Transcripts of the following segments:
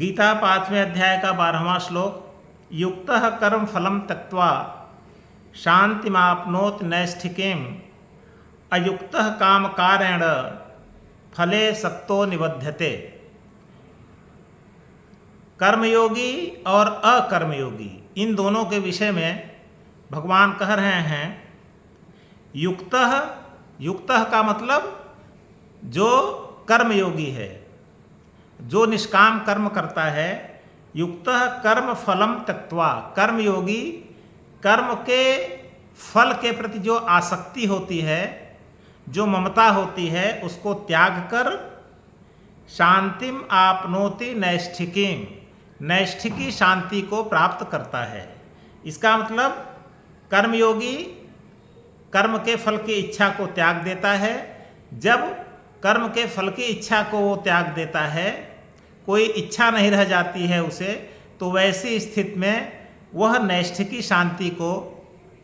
गीता 5वें अध्याय का 12वां श्लोक। युक्तः कर्म फलम त्यक्त्वा शांतिमाप्नोति नैष्ठिकीम् अयुक्तः कामकारेण फले सक्तो निबध्यते। कर्मयोगी और अकर्मयोगी इन दोनों के विषय में भगवान कह रहे हैं युक्तः। युक्तः का मतलब जो कर्मयोगी है, जो निष्काम कर्म करता है। युक्तः कर्म फलम त्यक्त्वा, कर्मयोगी कर्म के फल के प्रति जो आसक्ति होती है, जो ममता होती है, उसको त्याग कर शांतिम आपनोति नैष्ठिकीम, नैष्ठिकी शांति को प्राप्त करता है। इसका मतलब कर्मयोगी कर्म के फल की इच्छा को त्याग देता है। जब कर्म के फल की इच्छा को वो त्याग देता है, कोई इच्छा नहीं रह जाती है उसे, तो वैसी स्थिति में वह नैष्ठिकी शांति को,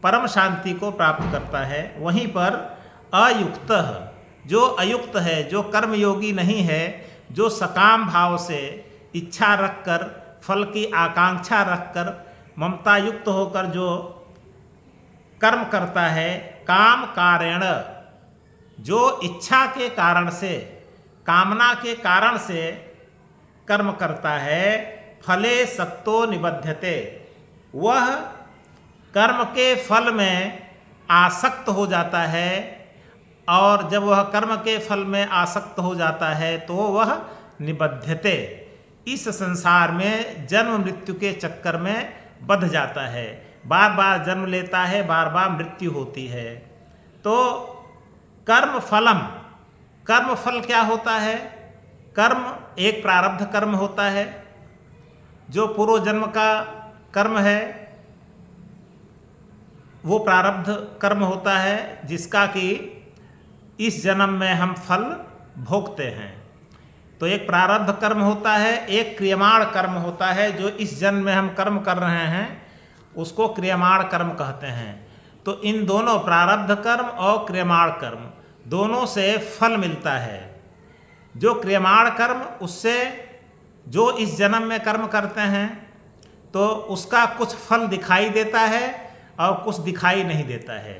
परम शांति को प्राप्त करता है। वहीं पर अयुक्त, जो अयुक्त है, जो कर्मयोगी नहीं है, जो सकाम भाव से इच्छा रखकर, फल की आकांक्षा रखकर, ममता युक्त होकर जो कर्म करता है, काम कारेण, जो इच्छा के कारण से, कामना के कारण से कर्म करता है, फले सक्तो निबध्यते, वह कर्म के फल में आसक्त हो जाता है। और जब वह कर्म के फल में आसक्त हो जाता है तो वह निबध्यते, इस संसार में जन्म मृत्यु के चक्कर में बंध जाता है। बार बार जन्म लेता है, बार बार मृत्यु होती है। तो कर्म फलम, कर्म फल क्या होता है? कर्म एक प्रारब्ध कर्म होता है, जो पूर्व जन्म का कर्म है, वो प्रारब्ध कर्म होता है जिसका कि इस जन्म में हम फल भोगते हैं। तो एक प्रारब्ध कर्म होता है, एक क्रियमाण कर्म होता है। जो इस जन्म में हम कर्म कर रहे हैं उसको क्रियमाण कर्म कहते हैं। तो इन दोनों प्रारब्ध कर्म और क्रियमाण कर्म दोनों से फल मिलता है। जो क्रियमाण कर्म, उससे जो इस जन्म में कर्म करते हैं तो उसका कुछ फल दिखाई देता है और कुछ दिखाई नहीं देता है।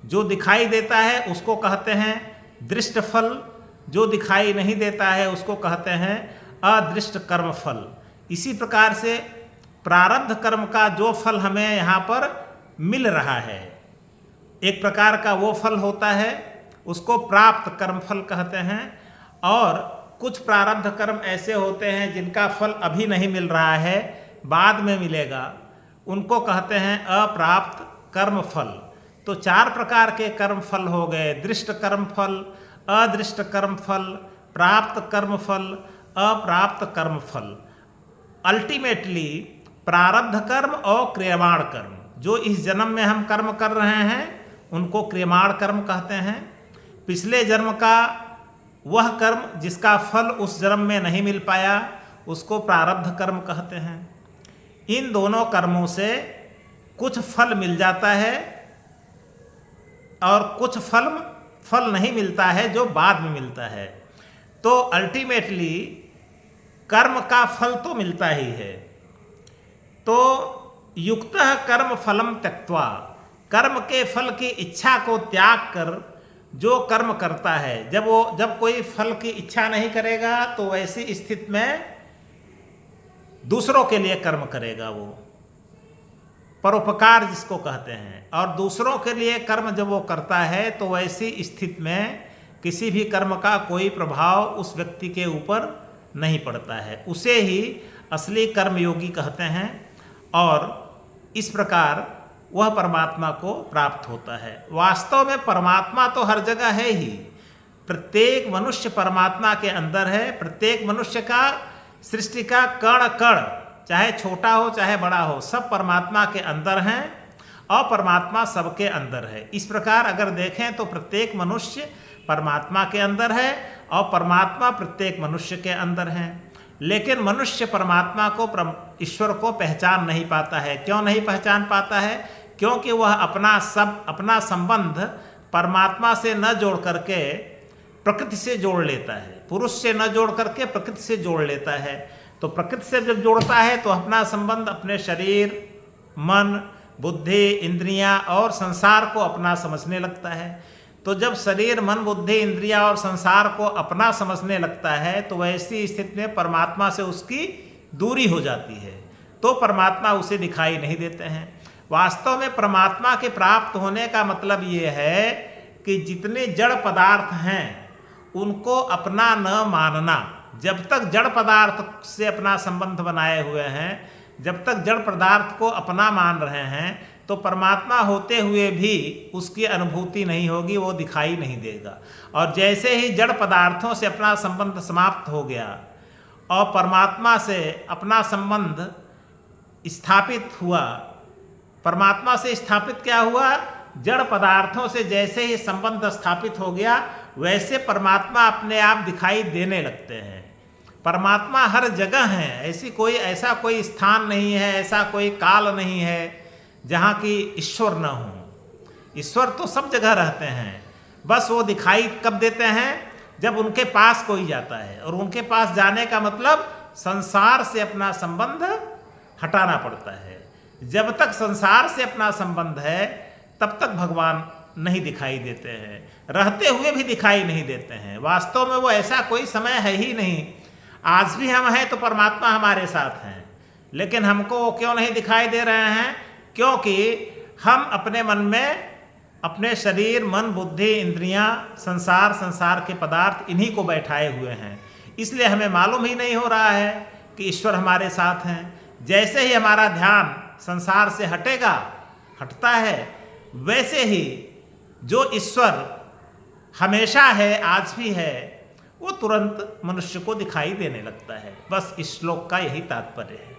जो दिखाई देता है उसको कहते हैं दृष्ट फल, जो दिखाई नहीं देता है उसको कहते हैं अदृष्ट कर्म फल। इसी प्रकार से प्रारब्ध कर्म का जो फल हमें यहाँ पर मिल रहा है, एक प्रकार का वो फल होता है, उसको प्राप्त कर्म फल कहते हैं। और कुछ प्रारब्ध कर्म ऐसे होते हैं जिनका फल अभी नहीं मिल रहा है, बाद में मिलेगा, उनको कहते हैं अप्राप्त कर्म फल। तो चार प्रकार के कर्म फल हो गए: दृष्ट कर्म फल, अदृष्ट कर्म फल, प्राप्त कर्म फल, अप्राप्त कर्म फल। अल्टीमेटली प्रारब्ध कर्म और क्रियमाण कर्म, जो इस जन्म में हम कर्म कर रहे हैं उनको क्रियमाण कर्म कहते हैं। पिछले जन्म का वह कर्म जिसका फल उस जन्म में नहीं मिल पाया उसको प्रारब्ध कर्म कहते हैं। इन दोनों कर्मों से कुछ फल मिल जाता है और कुछ फल नहीं मिलता है, जो बाद में मिलता है। तो अल्टीमेटली कर्म का फल तो मिलता ही है। तो युक्तः कर्म फलम त्यक्त्वा, कर्म के फल की इच्छा को त्याग कर जो कर्म करता है, जब कोई फल की इच्छा नहीं करेगा तो ऐसी स्थिति में दूसरों के लिए कर्म करेगा, वो परोपकार जिसको कहते हैं। और दूसरों के लिए कर्म जब वो करता है तो वैसी स्थिति में किसी भी कर्म का कोई प्रभाव उस व्यक्ति के ऊपर नहीं पड़ता है, उसे ही असली कर्मयोगी कहते हैं। और इस प्रकार वह परमात्मा को प्राप्त होता है। वास्तव में परमात्मा तो हर जगह है ही, प्रत्येक मनुष्य परमात्मा के अंदर है। प्रत्येक मनुष्य का, सृष्टि का कण कण, चाहे छोटा हो चाहे बड़ा हो, सब परमात्मा के अंदर हैं और परमात्मा सबके अंदर है। इस प्रकार अगर देखें तो प्रत्येक मनुष्य परमात्मा के अंदर है और परमात्मा प्रत्येक मनुष्य के अंदर है। लेकिन मनुष्य परमात्मा को, ईश्वर को पहचान नहीं पाता है। क्यों नहीं पहचान पाता है? क्योंकि वह अपना संबंध परमात्मा से न जोड़ करके प्रकृति से जोड़ लेता है, पुरुष से न जोड़ करके प्रकृति से जोड़ लेता है। तो तो प्रकृति से जब जोड़ता है तो अपना संबंध अपने शरीर, मन, बुद्धि, इंद्रियां और संसार को अपना समझने लगता है। तो जब शरीर, मन, बुद्धि, इंद्रियां और संसार को अपना समझने लगता है तो वैसी स्थिति में परमात्मा से उसकी दूरी हो जाती है, तो परमात्मा उसे दिखाई नहीं देते हैं। वास्तव में परमात्मा के प्राप्त होने का मतलब ये है कि जितने जड़ पदार्थ हैं उनको अपना न मानना। जब तक जड़ पदार्थ से अपना संबंध बनाए हुए हैं, जब तक जड़ पदार्थ को अपना मान रहे हैं, तो परमात्मा होते हुए भी उसकी अनुभूति नहीं होगी, वो दिखाई नहीं देगा। और जैसे ही जड़ पदार्थों से अपना संबंध समाप्त हो गया और परमात्मा से अपना संबंध स्थापित हुआ, परमात्मा से स्थापित क्या हुआ? जड़ पदार्थों से जैसे ही संबंध स्थापित हो गया वैसे परमात्मा अपने आप दिखाई देने लगते हैं। परमात्मा हर जगह है, ऐसा कोई स्थान नहीं है, ऐसा कोई काल नहीं है जहाँ की ईश्वर न हो। ईश्वर तो सब जगह रहते हैं, बस वो दिखाई कब देते हैं? जब उनके पास कोई जाता है, और उनके पास जाने का मतलब संसार से अपना संबंध हटाना पड़ता है। जब तक संसार से अपना संबंध है तब तक भगवान नहीं दिखाई देते हैं, रहते हुए भी दिखाई नहीं देते हैं। वास्तव में वो ऐसा कोई समय है ही नहीं। आज भी हम हैं तो परमात्मा हमारे साथ हैं, लेकिन हमको वो क्यों नहीं दिखाई दे रहे हैं? क्योंकि हम अपने मन में अपने शरीर, मन, बुद्धि, इंद्रियां, संसार के पदार्थ इन्हीं को बैठाए हुए हैं। इसलिए हमें मालूम ही नहीं हो रहा है कि ईश्वर हमारे साथ हैं। जैसे ही हमारा ध्यान संसार से हटता है, वैसे ही जो ईश्वर हमेशा है, आज भी है, वो तुरंत मनुष्य को दिखाई देने लगता है। बस इस श्लोक का यही तात्पर्य है।